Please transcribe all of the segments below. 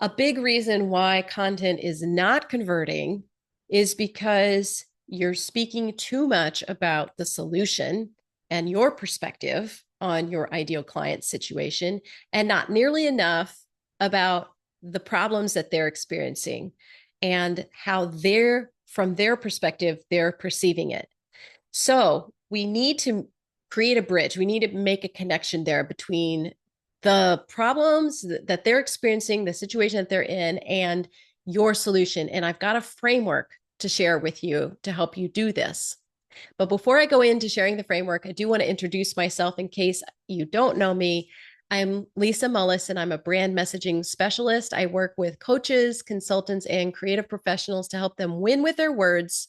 A big reason why content is not converting is because you're speaking too much about the solution and your perspective on your ideal client situation, and not nearly enough about the problems that they're experiencing and how from their perspective, they're perceiving it. So we need to create a bridge. We need to make a connection there between the problems that they're experiencing, the situation that they're in, and your solution. And I've got a framework to share with you to help you do this. But before I go into sharing the framework, I do want to introduce myself in case you don't know me. I'm Lisa Mullis, and I'm a brand messaging specialist. I work with coaches, consultants, and creative professionals to help them win with their words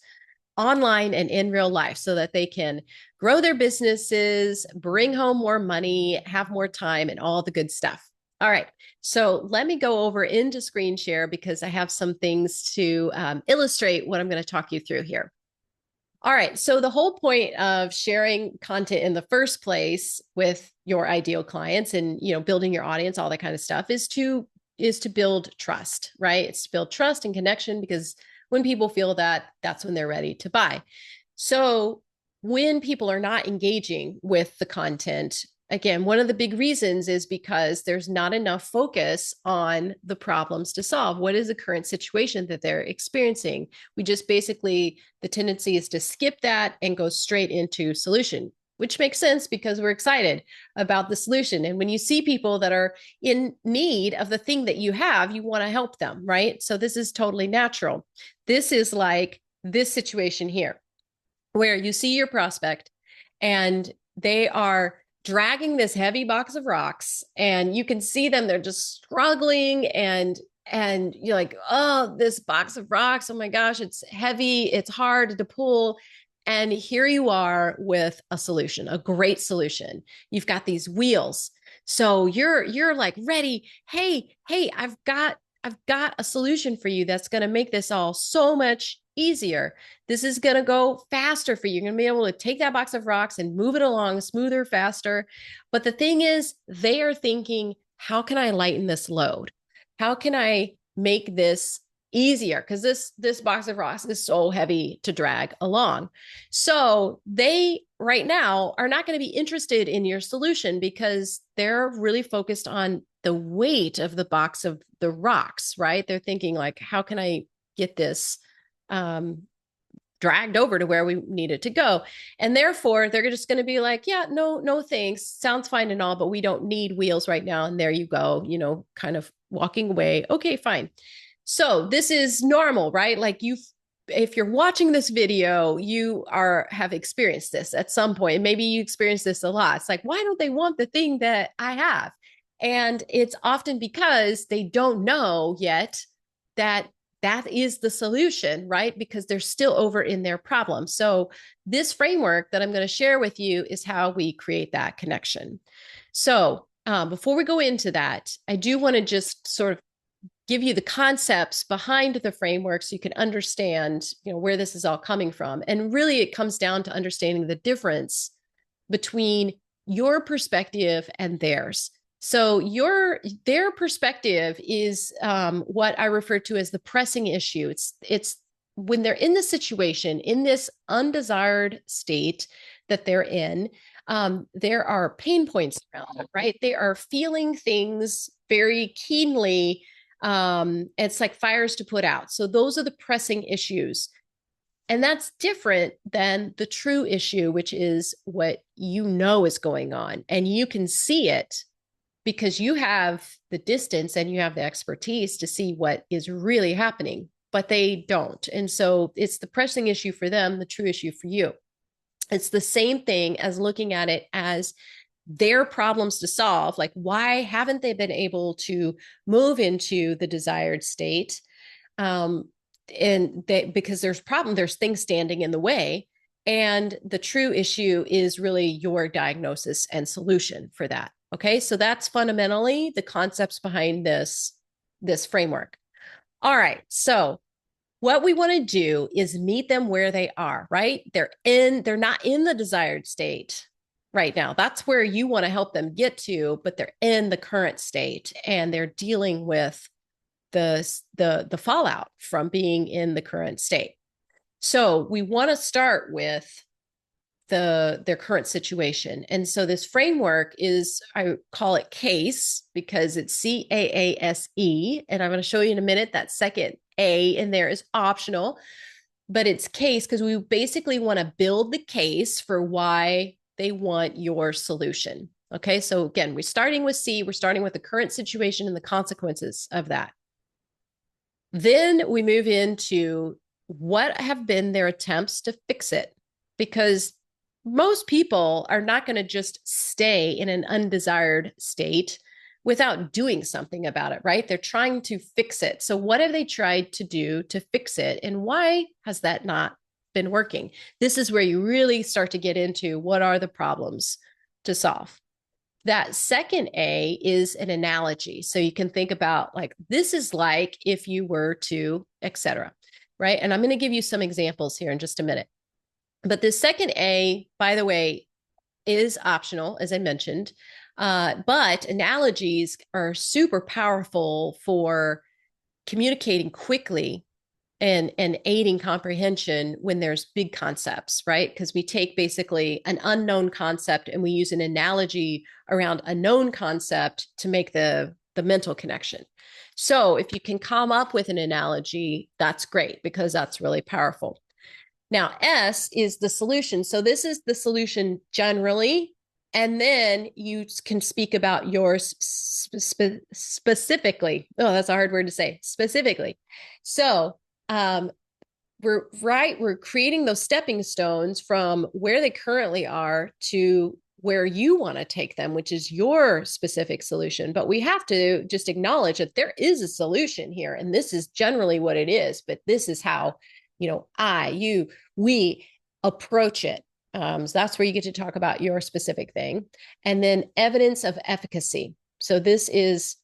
online and in real life so that they can grow their businesses, bring home more money, have more time, and all the good stuff. All right. So let me go over into screen share because I have some things to illustrate what I'm going to talk you through here. All right. So the whole point of sharing content in the first place with your ideal clients and, building your audience, all that kind of stuff is to build trust, right? It's to build trust and connection, because when people feel that, that's when they're ready to buy. So when people are not engaging with the content, again, one of the big reasons is because there's not enough focus on the problems to solve. What is the current situation that they're experiencing? We just basically, the tendency is to skip that and go straight into solution, which makes sense because we're excited about the solution. And when you see people that are in need of the thing that you have, you want to help them, right? So this is totally natural. This is like this situation here, where you see your prospect and they are dragging this heavy box of rocks, and you can see them, they're just struggling, and you're like, oh, this box of rocks, oh my gosh, it's heavy, it's hard to pull. And here you are with a solution, a great solution. You've got these wheels. So you're like ready. Hey, I've got a solution for you that's going to make this all so much easier. This is going to go faster for you. You're going to be able to take that box of rocks and move it along smoother, faster. But the thing is, they are thinking, how can I lighten this load? How can I make this easier? Because this box of rocks is so heavy to drag along. So they right now are not going to be interested in your solution because they're really focused on the weight of the box of the rocks, right? They're thinking like, how can I get this dragged over to where we need it to go? And therefore, they're just going to be like, yeah, no, thanks. Sounds fine and all, but we don't need wheels right now. And there you go, kind of walking away. Okay, fine. So this is normal, right? Like if you're watching this video, you have experienced this at some point. Maybe you experience this a lot. It's like, why don't they want the thing that I have? And it's often because they don't know yet that that is the solution, right? Because they're still over in their problem. So this framework that I'm going to share with you is how we create that connection. So before we go into that, I do want to just sort of give you the concepts behind the framework so you can understand, where this is all coming from. And really, it comes down to understanding the difference between your perspective and theirs. So their perspective is what I refer to as the pressing issue. It's when they're in the situation, in this undesired state that they're in, there are pain points around it, right? They are feeling things very keenly. It's like fires to put out. So those are the pressing issues. And that's different than the true issue, which is what is going on. And you can see it because you have the distance and you have the expertise to see what is really happening, but they don't. And so it's the pressing issue for them, the true issue for you. It's the same thing as looking at it as their problems to solve. Like, why haven't they been able to move into the desired state? Because there's things standing in the way. And the true issue is really your diagnosis and solution for that. Okay. So that's fundamentally the concepts behind this framework. All right. So what we want to do is meet them where they are, right? They're not in the desired state right now. That's where you want to help them get to, but they're in the current state and they're dealing with the fallout from being in the current state. So we want to start with their current situation. And so this framework is, I call it CAASE because it's CAASE. And I'm going to show you in a minute that second A in there is optional, but it's CASE because we basically want to build the case for why they want your solution. Okay, so again, we're starting with C, we're starting with the current situation and the consequences of that. Then we move into what have been their attempts to fix it, because most people are not going to just stay in an undesired state without doing something about it, right? They're trying to fix it. So what have they tried to do to fix it? And why has that not been working? This is where you really start to get into what are the problems to solve. That second A is an analogy. So you can think about like, this is like if you were to, etc. Right? And I'm going to give you some examples here in just a minute. But the second A, by the way, is optional, as I mentioned. But analogies are super powerful for communicating quickly and aiding comprehension when there's big concepts, right? Because we take basically an unknown concept and we use an analogy around a known concept to make the mental connection. So if you can come up with an analogy, that's great because that's really powerful. Now, S is the solution. So this is the solution generally, and then you can speak about yours specifically. Oh, that's a hard word to say, specifically. So we're creating those stepping stones from where they currently are to where you want to take them, which is your specific solution. But we have to just acknowledge that there is a solution here, and this is generally what it is, but this is how, we approach it. So that's where you get to talk about your specific thing. And then evidence of efficacy. So this is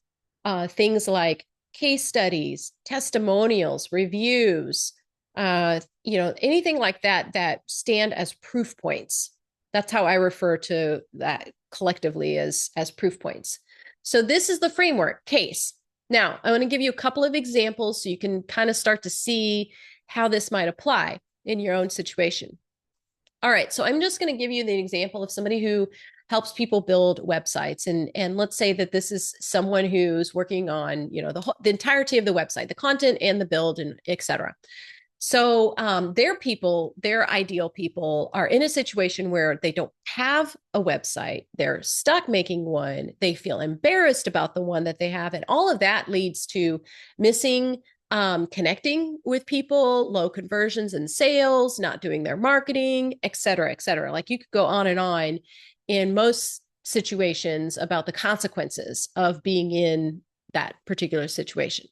things like case studies, testimonials, reviews, anything like that stand as proof points. That's how I refer to that collectively as proof points. So this is the framework, CASE. Now, I want to give you a couple of examples so you can kind of start to see how this might apply in your own situation. All right, so I'm just going to give you the example of somebody who helps people build websites. And let's say that this is someone who's working on, the entirety of the website, the content and the build and et cetera. So their ideal people are in a situation where they don't have a website. They're stuck making one. They feel embarrassed about the one that they have. And all of that leads to missing connecting with people, low conversions and sales, not doing their marketing, et cetera, et cetera. Like you could go on and on in most situations about the consequences of being in that particular situation.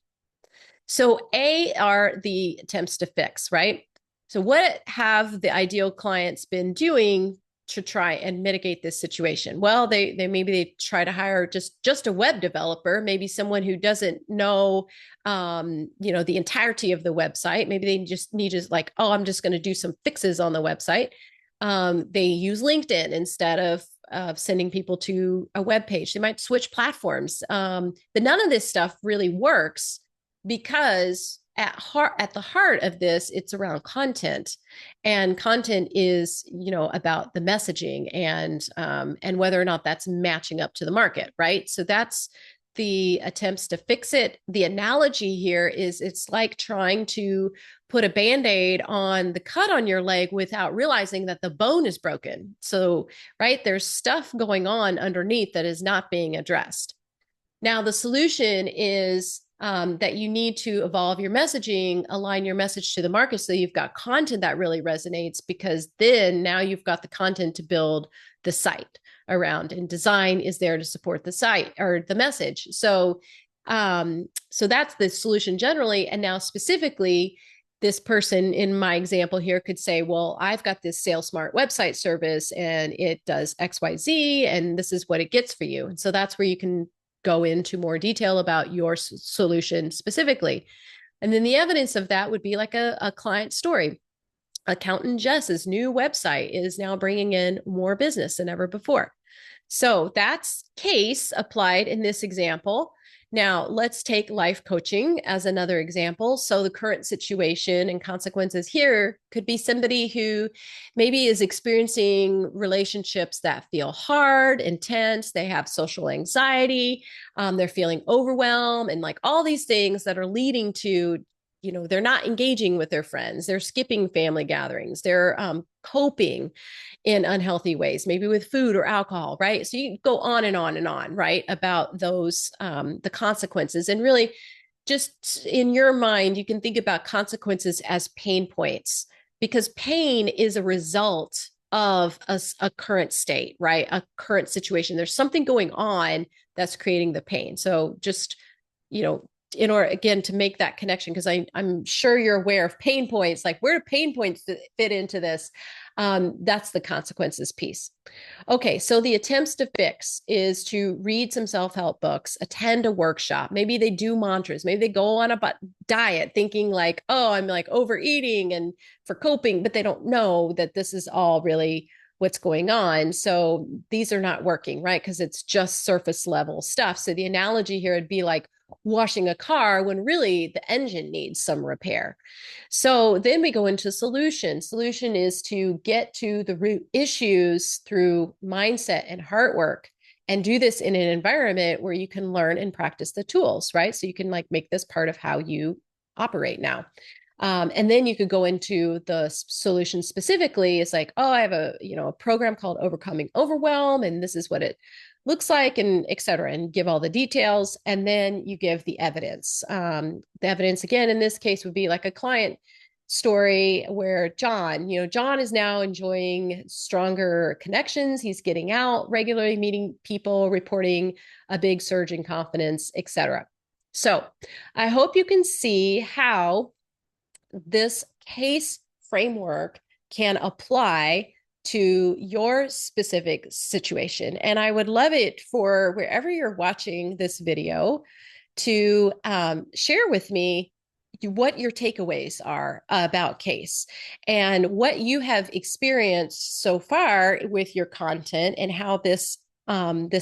So A are the attempts to fix, right? So what have the ideal clients been doing to try and mitigate this situation? Well, they maybe they try to hire just a web developer, maybe someone who doesn't know the entirety of the website. Maybe they just need like, oh, I'm just going to do some fixes on the website. They use LinkedIn instead of sending people to a web page. They might switch platforms. But none of this stuff really works because at the heart of this, it's around content, and content is, about the messaging and whether or not that's matching up to the market, right? So that's the attempts to fix it. The analogy here is it's like trying to put a Band-Aid on the cut on your leg without realizing that the bone is broken. So, right, there's stuff going on underneath that is not being addressed. Now, the solution is that you need to evolve your messaging, align your message to the market so you've got content that really resonates, because then now you've got the content to build the site around, and design is there to support the site or the message. So that's the solution generally. And now specifically, this person in my example here could say, well, I've got this SalesSmart website service and it does XYZ, and this is what it gets for you. And so that's where you can go into more detail about your solution specifically. And then the evidence of that would be like a client story. Accountant Jess's new website is now bringing in more business than ever before. So that's CAASE applied in this example. Now, let's take life coaching as another example. So, the current situation and consequences here could be somebody who maybe is experiencing relationships that feel hard, intense. They have social anxiety. They're feeling overwhelmed, and like all these things that are leading to, they're not engaging with their friends. They're skipping family gatherings. They're coping in unhealthy ways, maybe with food or alcohol, right? So you go on and on and on, right, about those, the consequences. And really, just in your mind, you can think about consequences as pain points, because pain is a result of a current state, right? A current situation. There's something going on that's creating the pain. So just, in order, again, to make that connection, because I'm sure you're aware of pain points, like where do pain points fit into this? That's the consequences piece. Okay, so the attempts to fix is to read some self-help books, attend a workshop. Maybe they do mantras. Maybe they go on a diet thinking like, oh, I'm like overeating and for coping, but they don't know that this is all really what's going on. So these are not working, right? Because it's just surface level stuff. So the analogy here would be like washing a car when really the engine needs some repair. So then we go into solution. Solution is to get to the root issues through mindset and heart work, and do this in an environment where you can learn and practice the tools, right? So you can like make this part of how you operate now. And then you could go into the solution specifically. It's like, oh, I have a program called Overcoming Overwhelm, and this is what it looks like, and et cetera, and give all the details. And then you give the evidence. The evidence, again, in this case would be like a client story where John is now enjoying stronger connections. He's getting out regularly, meeting people, reporting a big surge in confidence, et cetera. So I hope you can see how this CAASE framework can apply to your specific situation. And I would love it for wherever you're watching this video to share with me what your takeaways are about CAASE and what you have experienced so far with your content, and how this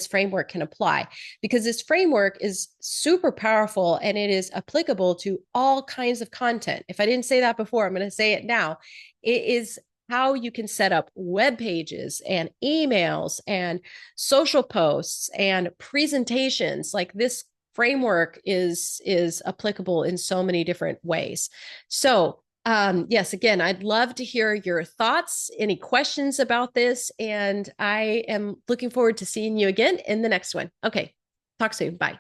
framework can apply, because this framework is super powerful and it is applicable to all kinds of content. If I didn't say that before, I'm going to say it now. It is how you can set up web pages and emails and social posts and presentations. Like, this framework is applicable in so many different ways. So yes, again, I'd love to hear your thoughts, any questions about this, and I am looking forward to seeing you again in the next one. Okay, talk soon. Bye.